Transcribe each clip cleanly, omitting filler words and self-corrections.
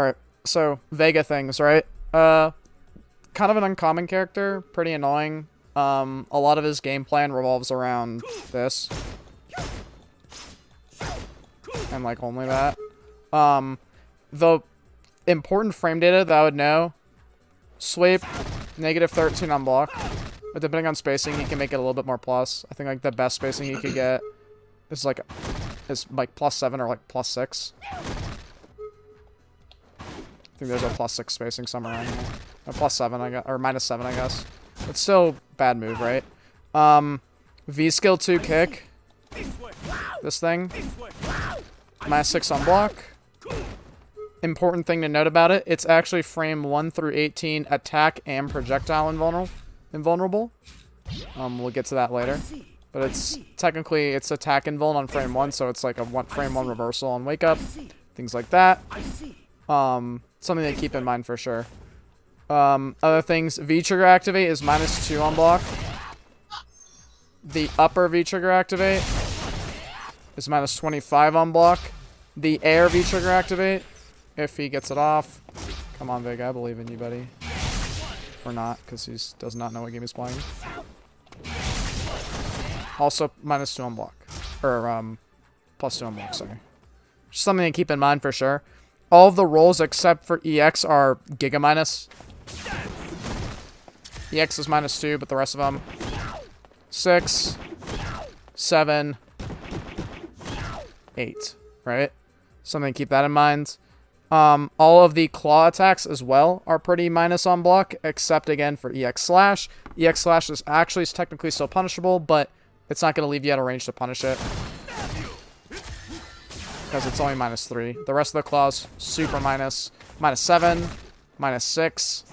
Alright, so Vega things, right? Kind of an uncommon character, pretty annoying. A lot of his game plan revolves around this. And like only that. The important frame data that I would know, sweep, -13 on block. But depending on spacing, he can make it a little bit more plus. I think like the best spacing he could get is like +7 or like +6. I think there's a +6 spacing somewhere around here. A +7, I guess, or -7, I guess. It's still bad move, right? V skill 2 kick. This thing. -6 on block. Important thing to note about it, it's actually frame 1 through 18 attack and projectile invulnerable. We'll get to that later. But it's technically, it's attack invuln on frame 1, so it's like a frame 1 reversal on wake up. Things like that. Something to keep in mind for sure. Other things, V trigger activate is -2 on block. The upper V trigger activate is -25 on block. The air V trigger activate, if he gets it off. Come on, Vega, I believe in you, buddy. Or not, because he does not know what game he's playing. Also, -2 on block. Or, +2 on block, sorry. Just something to keep in mind for sure. All of the rolls except for EX are Giga minus. EX is -2, but the rest of them 6, 7, 8, right? Something to keep that in mind. All of the claw attacks as well are pretty minus on block, except again for EX slash. EX slash is actually technically still punishable, but it's not going to leave you out of range to punish it. Because it's only -3. The rest of the claws, super minus. -7, -6.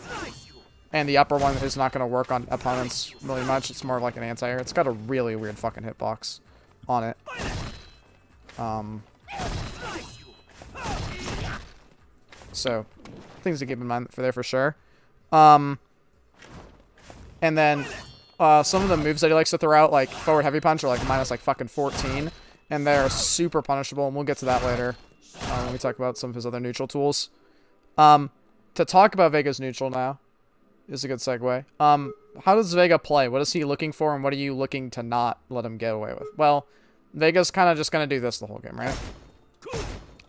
And the upper one is not going to work on opponents really much. It's more of like an anti-air. It's got a really weird fucking hitbox on it. So, things to keep in mind for sure. And then, some of the moves that he likes to throw out, like forward heavy punch, are like -14. And they're super punishable, and we'll get to that later when we talk about some of his other neutral tools. To talk about Vega's neutral now is a good segue. How does Vega play? What is he looking for, and what are you looking to not let him get away with? Well, Vega's kind of just going to do this the whole game, right?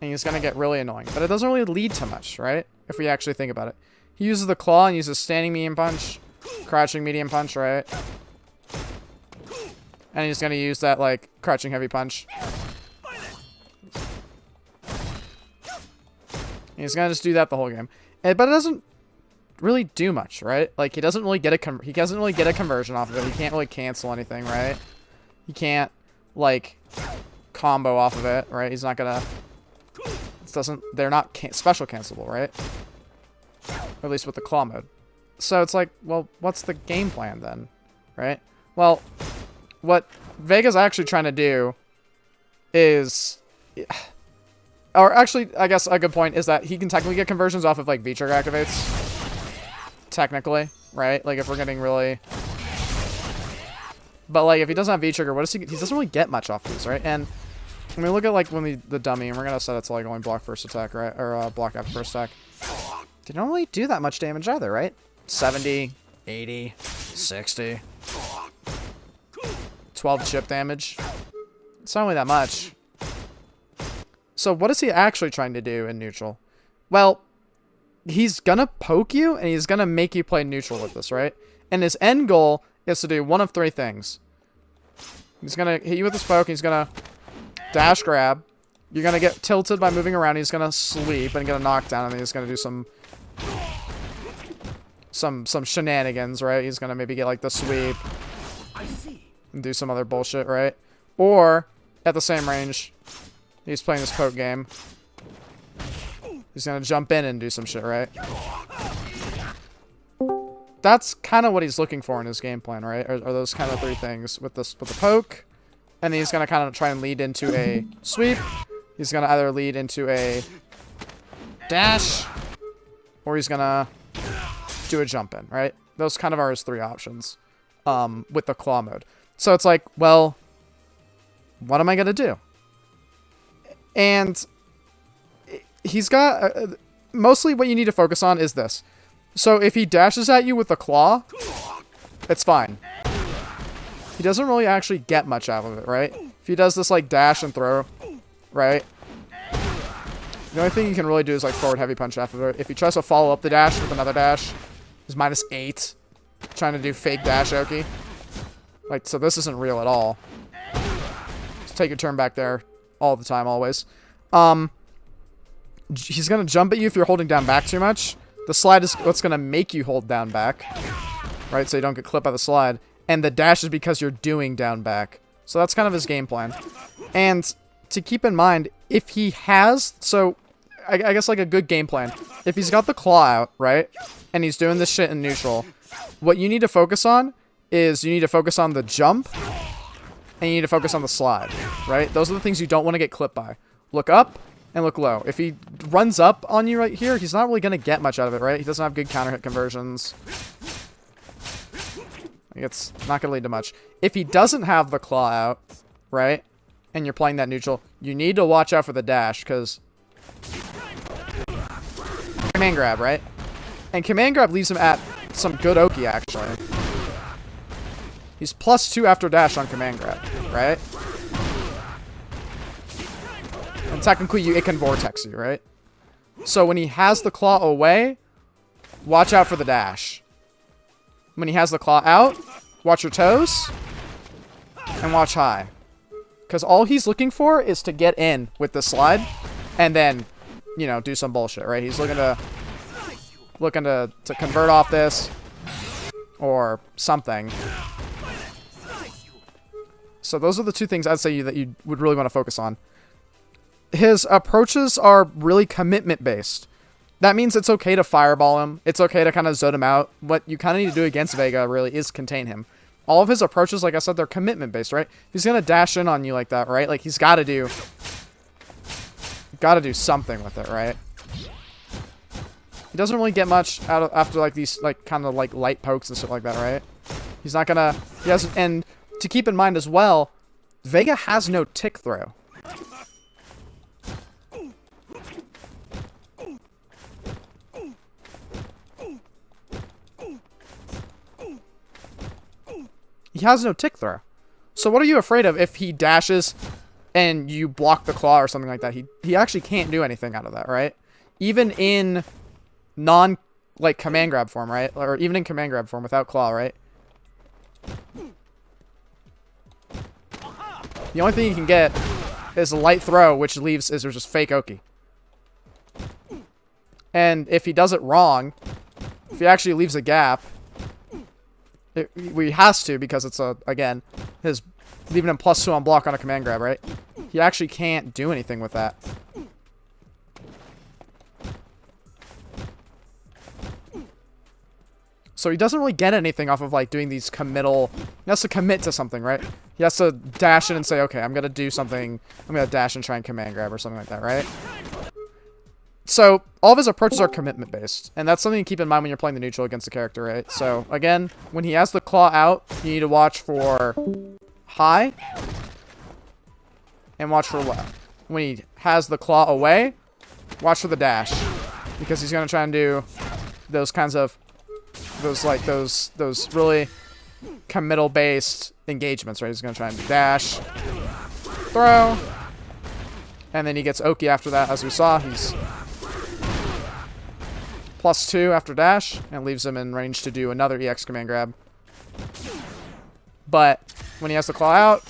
And he's going to get really annoying. But it doesn't really lead to much, right? If we actually think about it. He uses the claw and uses standing medium punch, crouching medium punch, right? And he's going to use that, like, crouching heavy punch. And he's going to just do that the whole game. But it doesn't really do much, right? Like, he doesn't really get a conversion off of it. He can't really cancel anything, right? He can't, like, combo off of it, right? He's not going to... They're not special cancelable, right? Or at least with the claw mode. So it's like, well, what's the game plan then, right? Well... What Vega's actually trying to do is... Or actually, I guess a good point is that he can technically get conversions off of, like, V-trigger activates. Technically, right? Like, if we're getting really... But, like, if he doesn't have V-trigger, what does he doesn't really get much off these, right? And when we look at, like, the dummy, and we're going to set it to, like, only block first attack, right? Or block after first attack. They don't really do that much damage either, right? 70, 80, 60... 12 chip damage. It's not really that much. So what is he actually trying to do in neutral? Well, he's gonna poke you, and he's gonna make you play neutral with this, right? And his end goal is to do one of 3 things. He's gonna hit you with his poke, and he's gonna dash grab. You're gonna get tilted by moving around, he's gonna sleep and get a knockdown, and then he's gonna do some shenanigans, right? He's gonna maybe get like the sweep. And do some other bullshit, right? Or, at the same range, he's playing this poke game. He's gonna jump in and do some shit, right? That's kind of what he's looking for in his game plan, right? Are those kind of 3 things with the poke, and then he's gonna kind of try and lead into a sweep. He's gonna either lead into a dash, or he's gonna do a jump in, right? Those kind of are his 3 options with the claw mode. So it's like, well, what am I going to do? And he's got mostly what you need to focus on is this. So if he dashes at you with a claw, it's fine. He doesn't really actually get much out of it, right? If he does this, like, dash and throw, right? The only thing you can really do is, like, forward heavy punch after it. If he tries to follow up the dash with another dash, he's -8. Trying to do fake dash Oki. Like, so this isn't real at all. Just take your turn back there all the time, always. He's going to jump at you if you're holding down back too much. The slide is what's going to make you hold down back. Right, so you don't get clipped by the slide. And the dash is because you're doing down back. So that's kind of his game plan. And to keep in mind, if he has... So, I guess like a good game plan. If he's got the claw out, right? And he's doing this shit in neutral. What you need to focus on is you need to focus on the jump. And you need to focus on the slide. Right? Those are the things you don't want to get clipped by. Look up and look low. If he runs up on you right here, he's not really going to get much out of it, right? He doesn't have good counter hit conversions. It's not going to lead to much. If he doesn't have the claw out, right, and you're playing that neutral, you need to watch out for the dash, because... Command grab, right? And command grab leaves him at some good Oki, actually. He's +2 after dash on command grab, right? And technically, it can vortex you, right? So when he has the claw away, watch out for the dash. When he has the claw out, watch your toes, and watch high. Because all he's looking for is to get in with the slide, and then, you know, do some bullshit, right? He's looking to convert off this, or something. So those are the two things I'd say that you would really want to focus on. His approaches are really commitment-based. That means it's okay to fireball him. It's okay to kind of zone him out. What you kind of need to do against Vega, really, is contain him. All of his approaches, like I said, they're commitment-based, right? If he's going to dash in on you like that, right? Like, he's got to do something with it, right? He doesn't really get much out of, after, like, these, like, kind of, like, light pokes and stuff like that, right? He's not going to... He has... And to keep in mind as well, Vega has no tick throw. He has no tick throw. So what are you afraid of if he dashes and you block the claw or something like that? He actually can't do anything out of that, right? Even in like, command grab form, right? Or even in command grab form without claw, right? The only thing you can get is a light throw, which leaves is just fake Oki. And if he does it wrong, if he actually leaves a gap... he has to, because it's again, his leaving him +2 on block on a command grab, right? He actually can't do anything with that. So he doesn't really get anything off of, like, doing these committal... He has to commit to something, right? He has to dash in and say, okay, I'm going to do something. I'm going to dash and try and command grab or something like that, right? So, all of his approaches are commitment-based. And that's something to keep in mind when you're playing the neutral against the character, right? So, again, when he has the claw out, you need to watch for high. And watch for low. When he has the claw away, watch for the dash. Because he's going to try and do those kinds of... Those really committal-based engagements, right? He's going to try and dash. Throw. And then he gets Oki after that, as we saw. He's... +2 after dash, and leaves him in range to do another EX command grab. But when he has the claw out,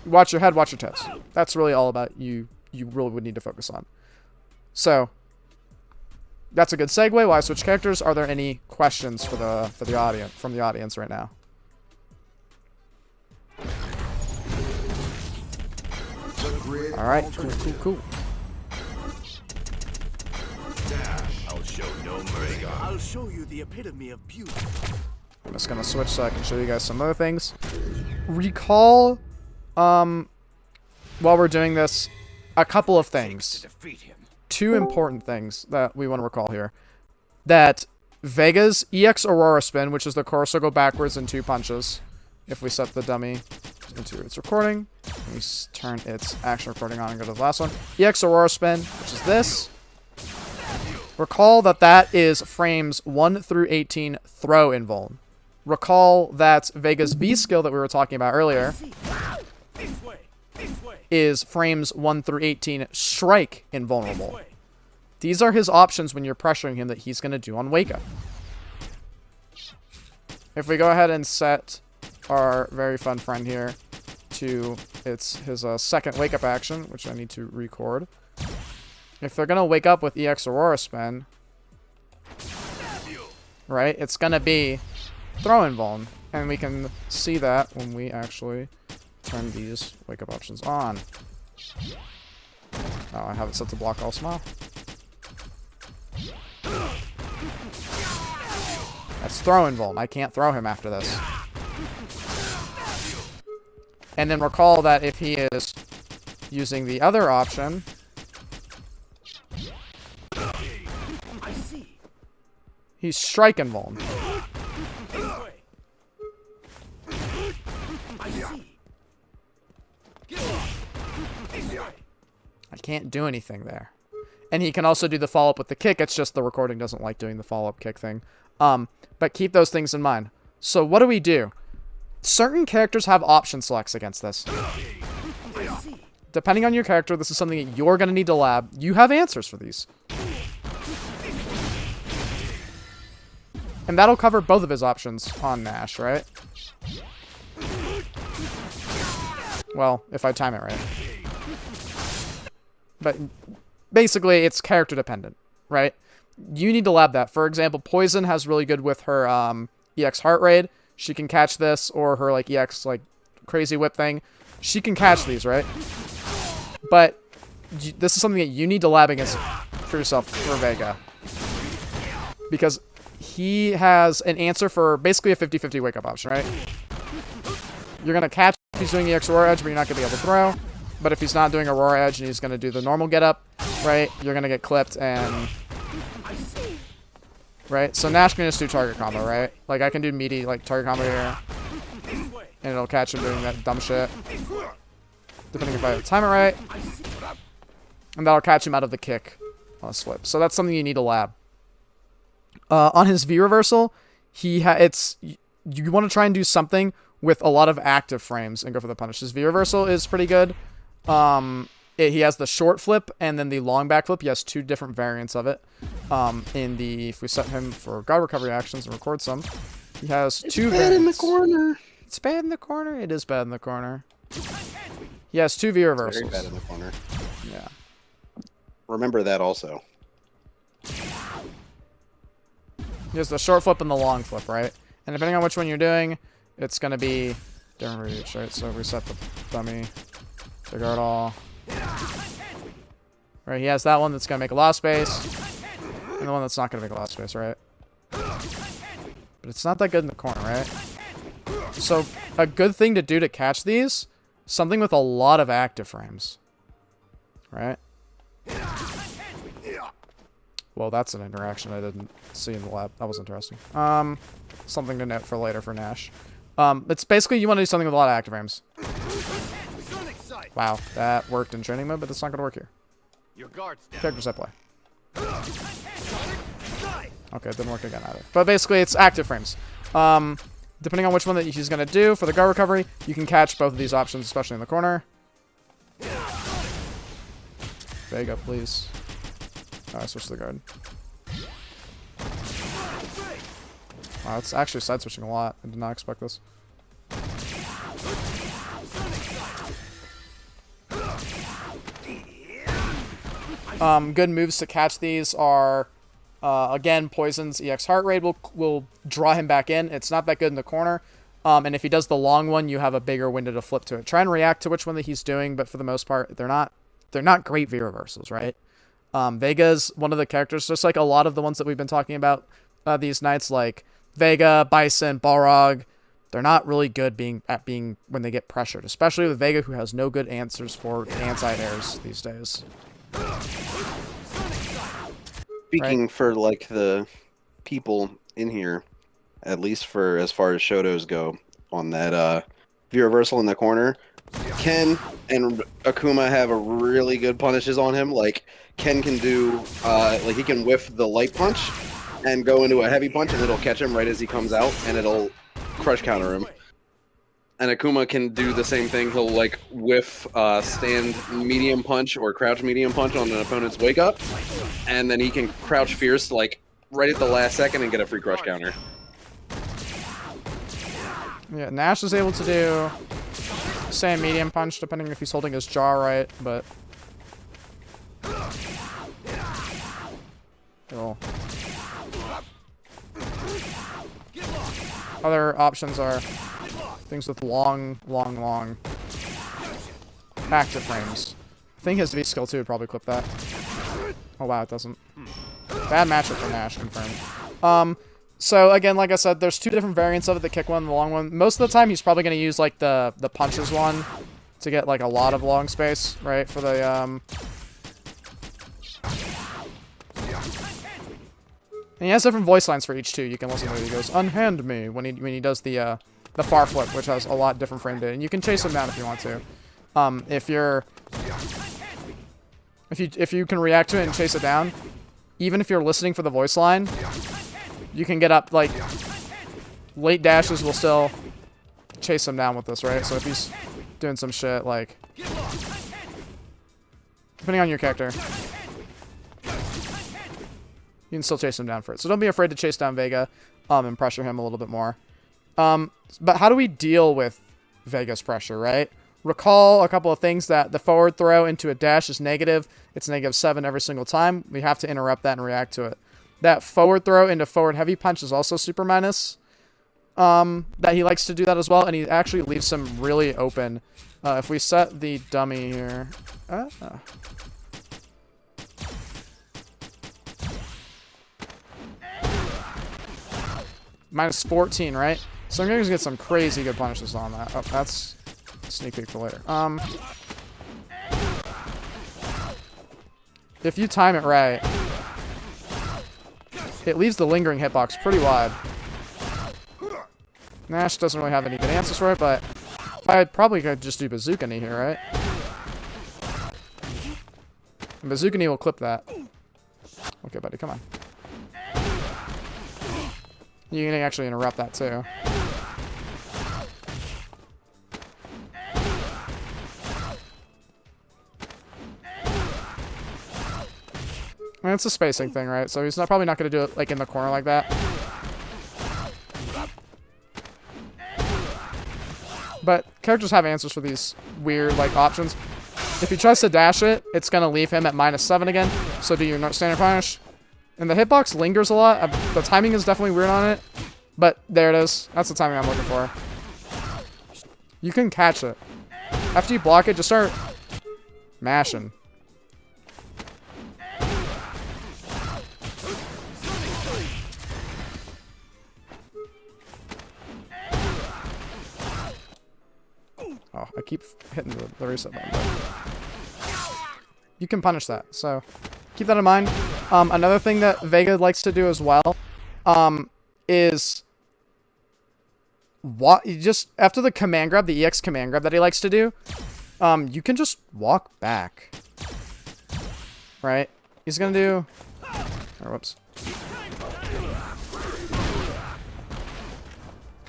watch your head, watch your toes. That's really all about you really would need to focus on. So, that's a good segue. While I switch characters, are there any questions for the audience from the audience right now? All right, cool. I'll show you the epitome of beauty. I'm just gonna switch so I can show you guys some other things. Recall, while we're doing this, a couple of things. Two important things that we want to recall here. That Vega's EX Aurora spin, which is the chorus will go backwards in 2 punches. If we set the dummy into its recording, we turn its action recording on and go to the last one. EX Aurora spin, which is this. Recall that that is frames 1 through 18 throw invuln. Recall that Vega's V skill that we were talking about earlier is frames 1 through 18 strike invulnerable. These are his options when you're pressuring him that he's going to do on Wake Up. If we go ahead and set our very fun friend here to his second Wake Up action, which I need to record. If they're going to wake up with EX Aurora Spin, right, it's going to be throw invuln. And we can see that when we actually turn these Wake Up options on. Oh, I have it set to block all smile. That's throw invuln. I can't throw him after this. And then recall that if he is using the other option, he's strike invuln. I can't do anything there. And he can also do the follow-up with the kick. It's just the recording doesn't like doing the follow-up kick thing. But keep those things in mind. So what do we do? Certain characters have option selects against this. Depending on your character, this is something that you're going to need to lab. You have answers for these. And that'll cover both of his options on Nash, right? Well, if I time it right. But basically, it's character dependent, right? You need to lab that. For example, Poison has really good with her EX Heart Raid. She can catch this, or her like EX like crazy whip thing. She can catch these, right? But this is something that you need to lab against for yourself for Vega. Because he has an answer for basically a 50-50 wake up option, right? You're going to catch if he's doing EX Aurora Edge, but you're not going to be able to throw. But if he's not doing Aurora Edge and he's going to do the normal get up, right, you're going to get clipped and... Right? So Nash can just do target combo, right? Like, I can do meaty, like, target combo here. And it'll catch him doing that dumb shit. Depending if I time it right. And that'll catch him out of the kick on a slip. So that's something you need to lab. On his V reversal, you want to try and do something with a lot of active frames and go for the punish. His V reversal is pretty good. He has the short flip and then the long back flip. He has two different variants of it. If we set him for guard recovery actions and record some, he has two variants. It's bad in the corner. It's bad in the corner. It is bad in the corner. He has two V reversals. Very bad in the corner. Yeah. Remember that also. He has the short flip and the long flip, right? And depending on which one you're doing, it's going to be different for each, right? So we set the dummy to guard all. Right, he has that one that's going to make a lot of space. And the one that's not going to make a lot of space, right? But it's not that good in the corner, right? So a good thing to do to catch these, something with a lot of active frames. Right? Well, that's an interaction I didn't see in the lab. That was interesting. Something to note for later for Nash. It's basically you want to do something with a lot of active frames. Wow, that worked in training mode, but it's not going to work here. Characters I play. Okay, it didn't work again either. But basically, it's active frames. Depending on which one that he's going to do for the guard recovery, you can catch both of these options, especially in the corner. Vega, please. Oh, I switched to the guard. Wow, it's actually side switching a lot. I did not expect this. Good moves to catch these are, again, Poison's EX Heart Rate will draw him back in. It's not that good in the corner. And if he does the long one, you have a bigger window to flip to it. Try and react to which one that he's doing, but for the most part, they're not great V reversals, right? Vega's one of the characters, just like a lot of the ones that we've been talking about these nights, like Vega, Bison, Balrog. They're not really good at being when they get pressured, especially with Vega, who has no good answers for anti-airs these days. Speaking for like the people in here, at least for as far as Shotos go on that V reversal in the corner, Ken and Akuma have a really good punishes on him. Like Ken can do, like he can whiff the light punch and go into a heavy punch, and it'll catch him right as he comes out, and it'll crush counter him. And Akuma can do the same thing. He'll like whiff stand medium punch or crouch medium punch on an opponent's wake up, and then he can crouch fierce like right at the last second and get a free crush counter. Yeah, Nash is able to do same medium punch depending if he's holding his jaw right, but oh. Other options are things with long active frames. I think his V skill too would probably clip that. Oh wow, it doesn't. Bad matchup for Nash, confirmed. So again, like I said, there's two different variants of it, the kick one and the long one. Most of the time, he's probably going to use like the punches one to get like a lot of long space, right? For the and he has different voice lines for each too. You can listen to it. He goes, "Unhand me" when he does the far flip, which has a lot different frame data, and you can chase him down if you want to. If you can react to it and chase it down, even if you're listening for the voice line, you can get up, like, late dashes will still chase him down with this, right? So if he's doing some shit, like, depending on your character, you can still chase him down for it. So don't be afraid to chase down Vega, and pressure him a little bit more. But how do we deal with Vega's pressure, right? Recall a couple of things: that the forward throw into a dash is negative. It's -7 every single time. We have to interrupt that and react to it. That forward throw into forward heavy punch is also super minus. That he likes to do that as well, and he actually leaves him really open. If we set the dummy here... -14, right? So I'm going to get some crazy good punishes on that. Oh, that's a sneak peek for later. If you time it right, it leaves the lingering hitbox pretty wide. Nash doesn't really have any good answers for it, but I probably could just do Bazooka Knee here, right? And Bazooka Knee will clip that. Okay, buddy, come on. You can actually interrupt that too. I mean, it's a spacing thing, right? So he's probably not going to do it like in the corner like that. But characters have answers for these weird like options. If he tries to dash it, it's going to leave him at -7 again. So do your standard punish. And the hitbox lingers a lot. The timing is definitely weird on it. But there it is. That's the timing I'm looking for. You can catch it. After you block it, just start mashing. Oh, I keep hitting the reset button. You can punish that, so keep that in mind. Another thing that Vega likes to do as well is just after the command grab, the EX command grab that he likes to do, you can just walk back. Right? He's gonna do... Oh, whoops.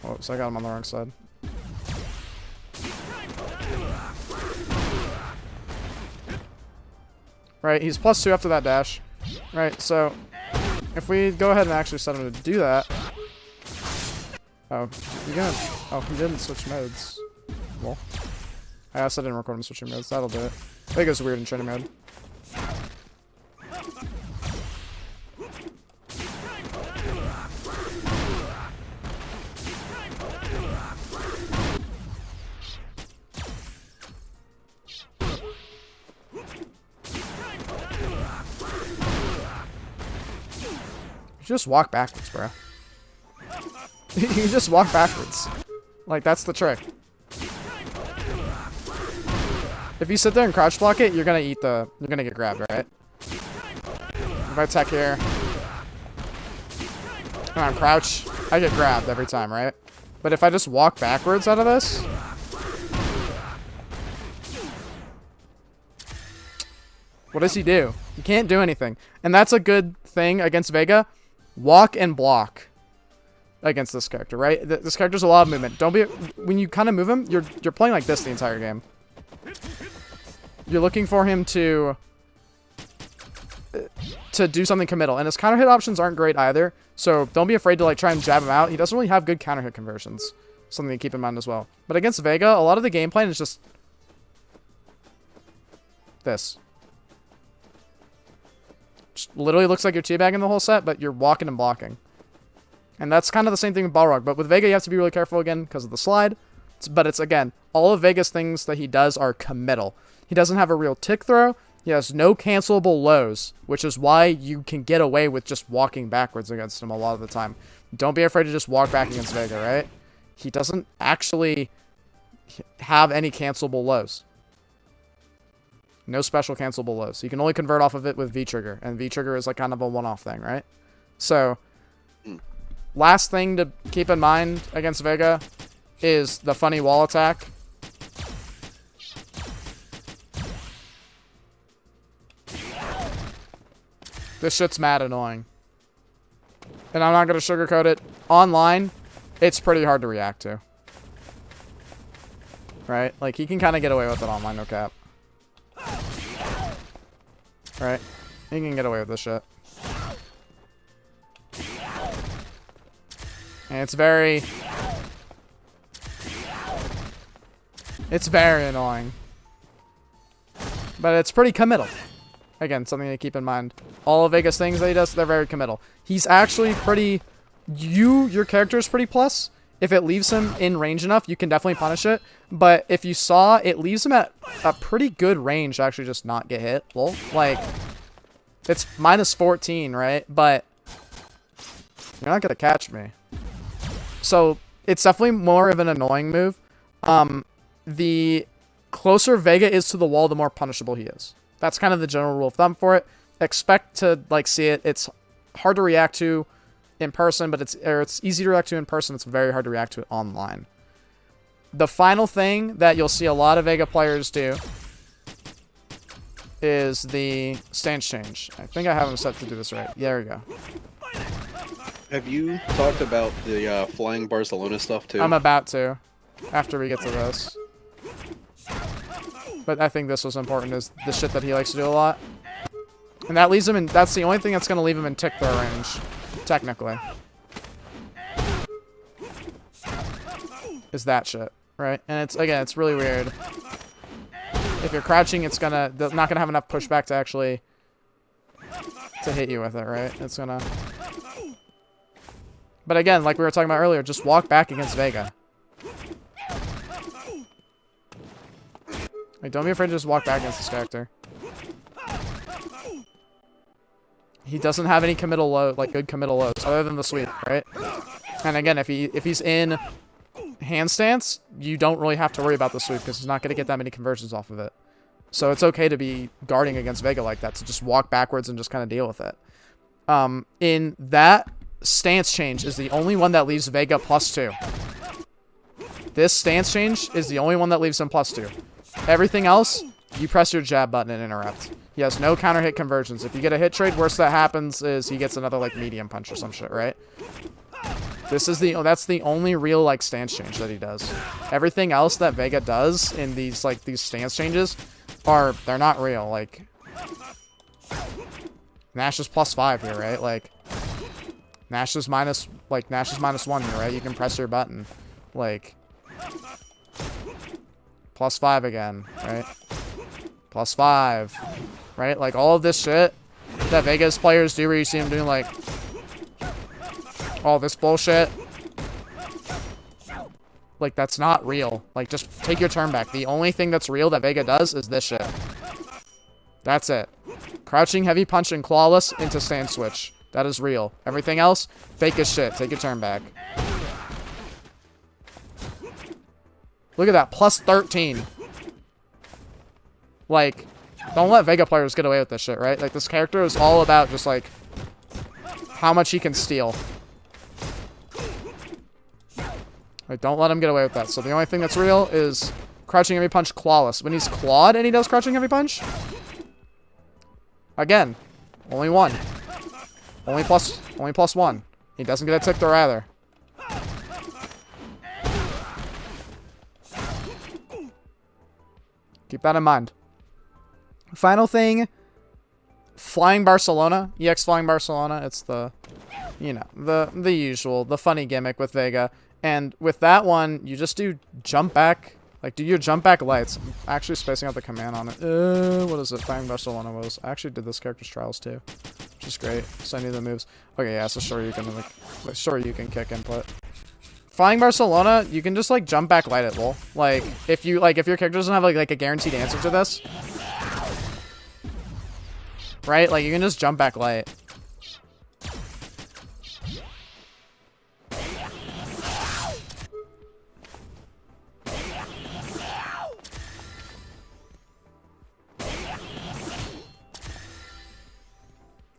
Whoops, I got him on the wrong side. Right, he's +2 after that dash. Right, so if we go ahead and actually set him to do that... Oh, you gonna... Oh, he didn't switch modes. Well, I also didn't record him switching modes. That'll do it. Vega's weird in training mode. You just walk backwards, bro. You can just walk backwards. Like, that's the trick. If you sit there and crouch block it, you're gonna you're gonna get grabbed, right? If I tech here, and I'm crouch, I get grabbed every time, right? But if I just walk backwards out of this, What does he do? He can't do anything. And that's a good thing against Vega. Walk and block against this character, right? This character's a lot of movement. Don't be... When you kind of move him, you're playing like this the entire game. You're looking for him to do something committal. And his counter hit options aren't great either. So don't be afraid to like try and jab him out. He doesn't really have good counter hit conversions. Something to keep in mind as well. But against Vega, a lot of the game plan is just this. Just literally looks like you're teabagging the whole set, but you're walking and blocking. And that's kind of the same thing with Balrog. But with Vega, you have to be really careful again because of the slide. But it's, again, all of Vega's things that he does are committal. He doesn't have a real tick throw. He has no cancelable lows, which is why you can get away with just walking backwards against him a lot of the time. Don't be afraid to just walk back against Vega, right? He doesn't actually have any cancelable lows. No special cancelable lows. You can only convert off of it with V-Trigger, and V-Trigger is like kind of a one-off thing, right? So, last thing to keep in mind against Vega is the funny wall attack. This shit's mad annoying. And I'm not going to sugarcoat it. Online, it's pretty hard to react to. Right? Like, he can kind of get away with it online, no cap. Right? He can get away with this shit. And it's very... It's very annoying. But it's pretty committal. Again, something to keep in mind. All of Vega's things that he does, they're very committal. He's actually pretty... Your character is pretty plus. If it leaves him in range enough, you can definitely punish it. But if you saw, it leaves him at a pretty good range to actually just not get hit. Well, like, it's minus 14, right? But you're not going to catch me. So it's definitely more of an annoying move. The closer Vega is to the wall, the more punishable he is. That's kind of the general rule of thumb for it. Expect to like see it. It's hard to react to in person, but it's easy to react to in person. It's very hard to react to it online. The final thing that you'll see a lot of Vega players do is the stance change. I think I have him set to do this right. Yeah, there we go. Have you talked about the flying Barcelona stuff too? I'm about to, after we get to this. But I think this was important, is the shit that he likes to do a lot. And that leaves him in, that's the only thing that's going to leave him in tick throw range, technically. Is that shit, right? And it's, again, it's really weird. If you're crouching, it's not gonna have enough pushback to actually to hit you with it, right? It's gonna... But again, like we were talking about earlier, just walk back against Vega. Like, don't be afraid to just walk back against this character. He doesn't have any committal low, like good committal lows, other than the sweep, right? And again, if he's in hand stance, you don't really have to worry about the sweep because he's not going to get that many conversions off of it. So it's okay to be guarding against Vega like that, to just walk backwards and just kind of deal with it. In that stance change is the only one that leaves Vega +2. This stance change is the only one that leaves him +2. Everything else, you press your jab button and interrupt. He has no counter hit conversions. If you get a hit trade, worst that happens is he gets another like medium punch or some shit, right? That's the only real like stance change that he does. Everything else that Vega does in these stance changes they're not real. Like Nash is +5 here, right? Like Nash is -1 here, right? You can press your button. Like +5 again, right? +5, right? Like all of this shit that Vega's players do where you see him doing like all this bullshit. Like, that's not real. Like, just take your turn back. The only thing that's real that Vega does is this shit. That's it. Crouching, heavy punch, and clawless into stand switch. That is real. Everything else, fake as shit. Take your turn back. Look at that. +13. Like, don't let Vega players get away with this shit, right? Like, this character is all about just, like, how much he can steal. Like, don't let him get away with that. So the only thing that's real is crouching heavy punch, clawless. When he's clawed and he does crouching heavy punch, Again, only 1. Only plus 1. He doesn't get a tick throw either. Keep that in mind. Final thing, Flying Barcelona, EX Flying Barcelona. It's the, you know, the usual, the funny gimmick with Vega. And with that one, you just do jump back, like do your jump back lights. I'm actually spacing out the command on it. What is it? Flying Barcelona was. I actually did this character's trials too, which is great. So I knew the moves. Okay, yeah, so sure you can you can kick input. Flying Barcelona, you can just like jump back light it, lol. Like if your character doesn't have like a guaranteed answer to this, right? Like you can just jump back light.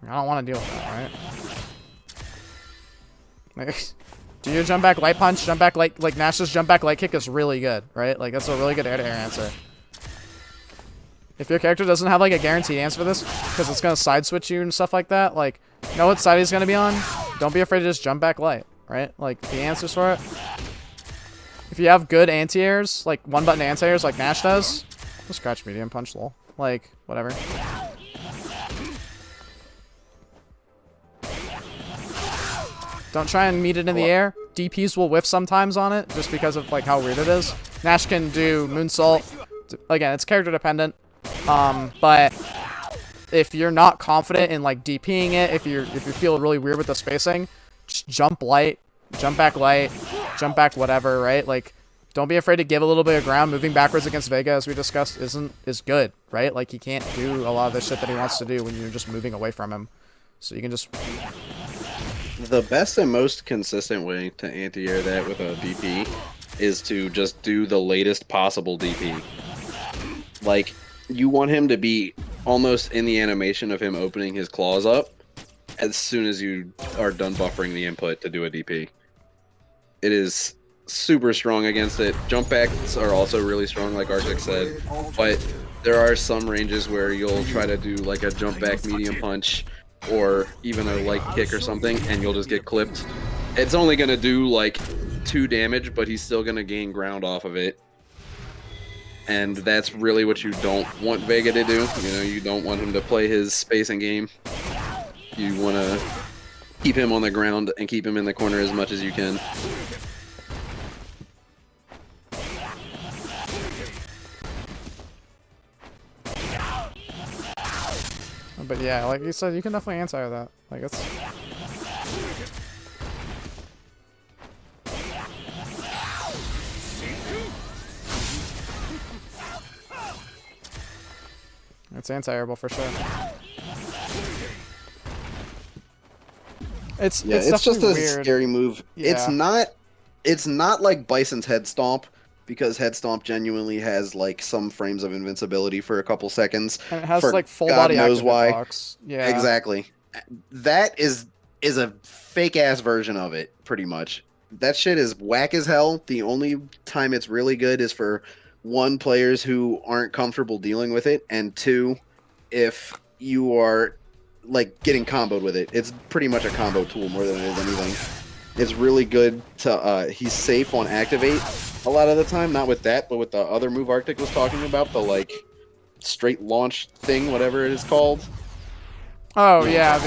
I don't want to deal with that, right? Like, do your jump back light punch, jump back light, like Nash's jump back light kick is really good, right? Like that's a really good air-to-air answer. If your character doesn't have like a guaranteed answer for this, because it's gonna side switch you and stuff like that, like know what side he's gonna be on. Don't be afraid to just jump back light, right? Like the answers for it. If you have good anti-airs, like one button anti-airs like Nash does, just scratch medium punch, lol. Like whatever. Don't try and meet it in the air. DPs will whiff sometimes on it, just because of like how weird it is. Nash can do moonsault. Again, it's character dependent. But if you're not confident in like DPing it, if you feel really weird with the spacing, just jump light, jump back light, jump back whatever, right? Like, don't be afraid to give a little bit of ground. Moving backwards against Vega, as we discussed, is good, right? Like he can't do a lot of the shit that he wants to do when you're just moving away from him. So you can just. The best and most consistent way to anti-air that with a DP is to just do the latest possible DP. Like, you want him to be almost in the animation of him opening his claws up as soon as you are done buffering the input to do a DP. It is super strong against it. Jump backs are also really strong, like Arctic said, but there are some ranges where you'll try to do like a jump back medium punch or even a light kick or something, and you'll just get clipped. It's only going to do like 2 damage, but he's still going to gain ground off of it. And that's really what you don't want Vega to do. You know, you don't want him to play his spacing game. You want to keep him on the ground and keep him in the corner as much as you can. But yeah, like you said, you can definitely anti that. Like it's. It's anti-airable for sure. It's just a weird. scary move. Yeah. It's not like Bison's head stomp, because head stomp genuinely has like some frames of invincibility for a couple seconds. And it has for like full God body knows active why. hitbox. Yeah. Exactly. That is a fake ass version of it, pretty much. That shit is whack as hell. The only time it's really good is for 1, players who aren't comfortable dealing with it, and 2, if you are like getting comboed with it. It's pretty much a combo tool more than it is anything. It's really good to he's safe on activate a lot of the time, not with that, but with the other move Arctic was talking about, the like straight launch thing, whatever it is called. Oh yeah,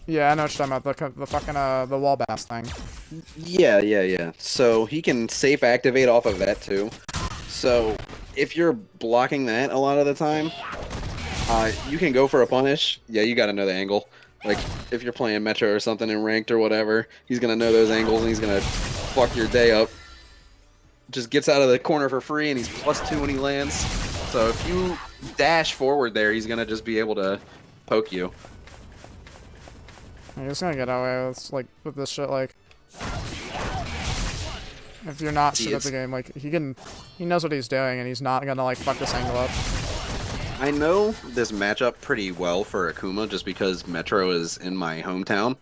yeah, I know what you're talking about. The fucking the wall bass thing. Yeah. So he can safe activate off of that too. So if you're blocking that a lot of the time, you can go for a punish. Yeah, you got to know the angle. Like if you're playing Metro or something in ranked or whatever, he's gonna know those angles and he's gonna fuck your day up. Just gets out of the corner for free and he's +2 when he lands. So if you dash forward there, he's gonna just be able to poke you. I'm just gonna get away with this shit. Like, if you're not shit at the game, like he knows what he's doing, and he's not gonna like fuck this angle up. I know this matchup pretty well for Akuma just because Metro is in my hometown,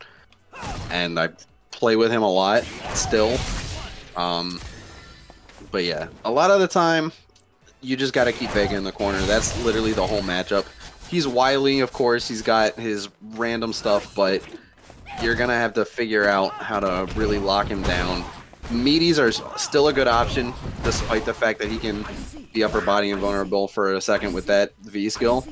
and I play with him a lot still. But yeah, a lot of the time, you just gotta keep Vega in the corner. That's literally the whole matchup. He's wily, of course. He's got his random stuff, but you're gonna have to figure out how to really lock him down. Meaties are still a good option, despite the fact that he can be upper body invulnerable for a second with that V skill.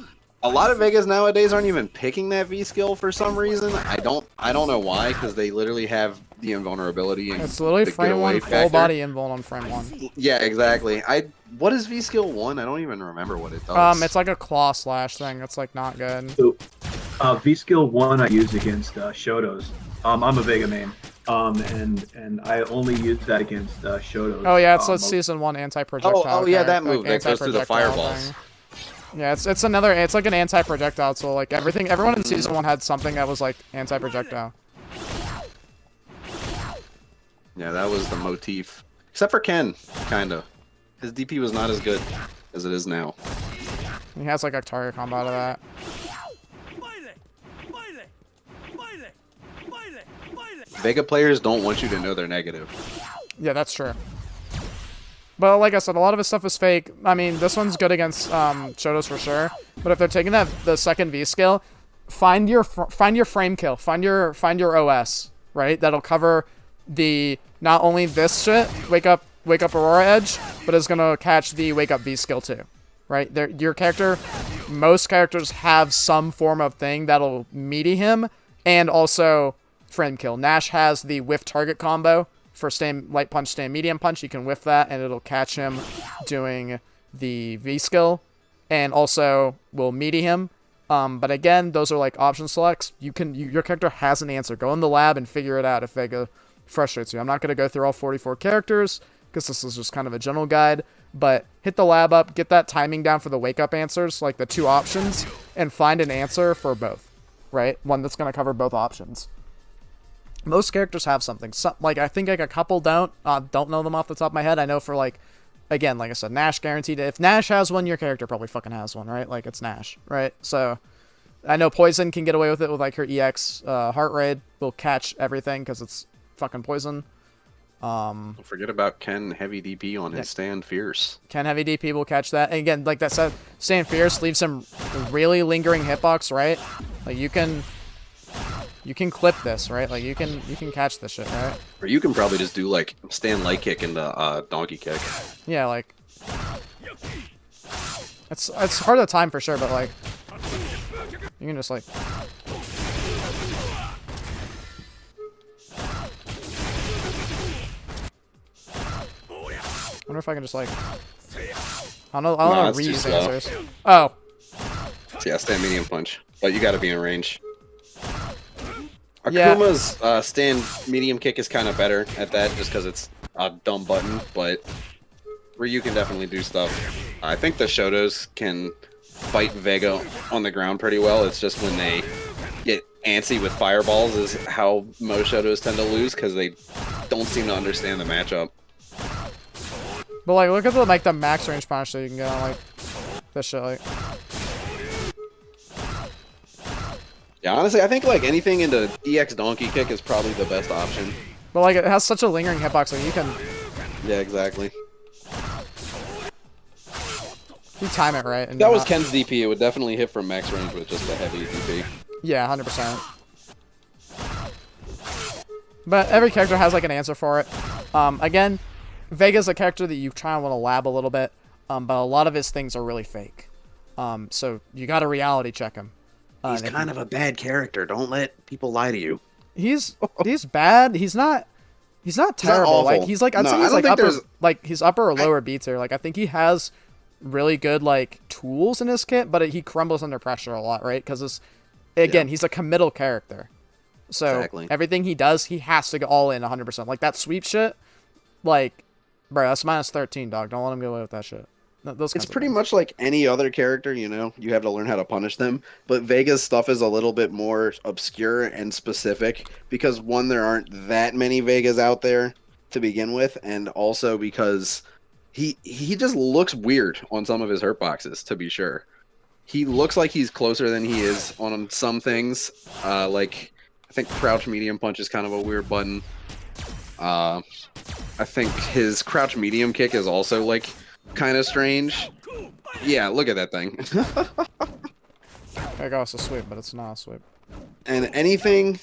A lot of Vegas nowadays aren't even picking that V skill for some reason. I don't know why, because they literally have the invulnerability and It's literally the frame 1, getaway full factor. body invul on frame 1. Yeah, exactly. What is V skill 1? I don't even remember what it does. It's like a claw slash thing. It's like not good. So, V skill 1 I use against Shotos. I'm a Vega main. And I only use that against Shotos. Oh yeah, it's a season 1 anti-projectile. Oh yeah, that like, move that goes through the fireballs. thing. Yeah, it's another. It's like an anti-projectile. So like everyone in season 1 had something that was like anti-projectile. Yeah, that was the motif. Except for Ken, kinda. His DP was not as good as it is now. He has like a target combo out of that. Vega players don't want you to know they're negative. Yeah, that's true. But like I said, a lot of his stuff is fake. I mean, this one's good against Shotos for sure. But if they're taking the second V skill, find your frame kill, find your OS, right? That'll cover the not only this shit, wake up Aurora Edge, but it's gonna catch the wake up V skill too, right? Your character, most characters have some form of thing that'll meaty him, and also frame kill. Nash has the whiff target combo. For staying light punch, staying medium punch, you can whiff that, and it'll catch him doing the V skill, and also will meaty him. But again, those are like option selects. Your character has an answer. Go in the lab and figure it out if Vega frustrates you. I'm not going to go through all 44 characters because this is just kind of a general guide. But hit the lab up, get that timing down for the wake up answers, like the 2 options, and find an answer for both. Right, one that's going to cover both options. Most characters have something. Like I think like a couple don't know them off the top of my head. I know for like, again, like I said, Nash guaranteed. If Nash has one, your character probably fucking has one, right? Like it's Nash, right? So I know Poison can get away with it with like her EX heart rate will catch everything because it's fucking Poison. Don't forget about Ken heavy DP on his stand fierce. Ken heavy DP will catch that. And again, like that said, stand fierce leaves some really lingering hitbox, right? Like you can clip this, right? Like you can catch this shit, right? Or you can probably just do like stand light kick into donkey kick. Yeah, like it's hard to time for sure, but like you can just like I wonder if I can just like I don't know how to reuse answers. Oh. So yeah, stand medium punch. But you gotta be in range. Yeah. Akuma's stand medium kick is kind of better at that just because it's a dumb button, but Ryu can definitely do stuff. I think the Shotos can fight Vega on the ground pretty well. It's just when they get antsy with fireballs is how most Shotos tend to lose because they don't seem to understand the matchup. But like, look at the max range punish that you can get on like this shit. Like, yeah, honestly, I think like anything into EX donkey kick is probably the best option. but like it has such a lingering hitbox, like you can Yeah, exactly. you time it right. And If that was not- Ken's DP, it would definitely hit from max range with just a heavy DP. Yeah, 100%. But every character has like an answer for it. Again, Vega's a character that you try and want to lab a little bit, but a lot of his things are really fake. So you got to reality check him. He's kind of a bad character. Don't let people lie to you. He's bad. He's not terrible. awful. Like he's like I'd No, say I he's don't like think upper there's- like he's upper or lower B tier. Like I think he has really good like tools in his kit, but he crumbles under pressure a lot, right? Because he's a committal character. So Exactly. everything he does, he has to go all in 100%. Like that sweep shit, like, bro, that's minus 13, dog. Don't let him get away with that shit. Those It's kinds of pretty things. much like any other character, you know, you have to learn how to punish them. But Vega's stuff is a little bit more obscure and specific because one, there aren't that many Vegas out there to begin with, and also because he just looks weird on some of his hurt boxes, to be sure. He looks like he's closer than he is on some things. Like I think crouch medium punch is kind of a weird button. I think his crouch medium kick is also like kind of strange. Yeah, look at that thing. There you go, it's a sweep, but it's not a sweep. And anything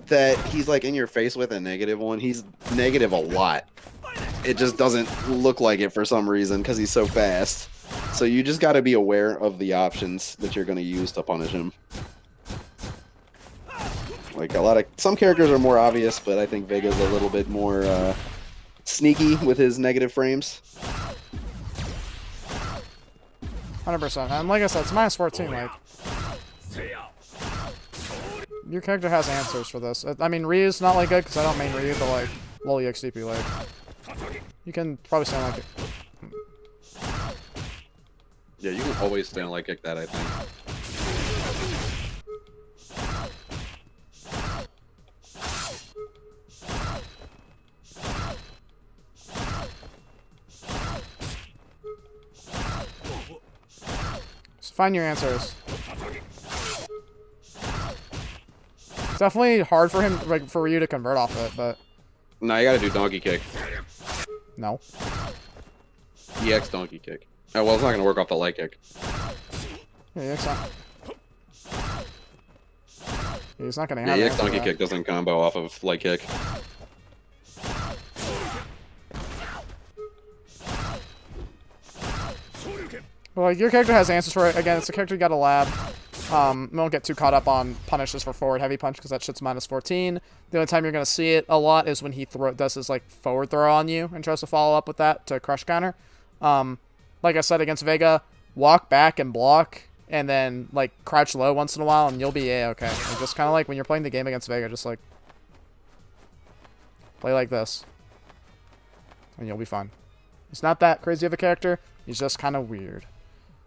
that he's like in your face with a negative one, he's negative a lot. It just doesn't look like it for some reason because he's so fast. So you just got to be aware of the options that you're going to use to punish him. Like some characters are more obvious, but I think Vega's a little bit more sneaky with his negative frames. 100%. And like I said, it's minus 14. Like, your character has answers for this. I mean, Ryu's not like good because I don't main Ryu, but like, low EXDP, like, you can probably stand like it. Yeah, you can always stand like kick that, I think. So find your answers. It's definitely hard for him, like, for Ryu to convert off it, but No, you gotta do donkey kick. no. EX donkey kick. Oh, well, it's not gonna work off the light kick. Yeah, EX not. He's not gonna Yeah, have EX answer donkey that. kick doesn't combo off of light kick. Well, like, your character has answers for it. Again, it's a character you gotta lab. We won't get too caught up on punishes for forward heavy punch because that shit's minus 14. The only time you're gonna see it a lot is when he does his like forward throw on you and tries to follow up with that to crush counter. Like I said against Vega, walk back and block, and then like crouch low once in a while, and you'll be okay. Like, just kind of like when you're playing the game against Vega, just like play like this, and you'll be fine. He's not that crazy of a character. He's just kind of weird.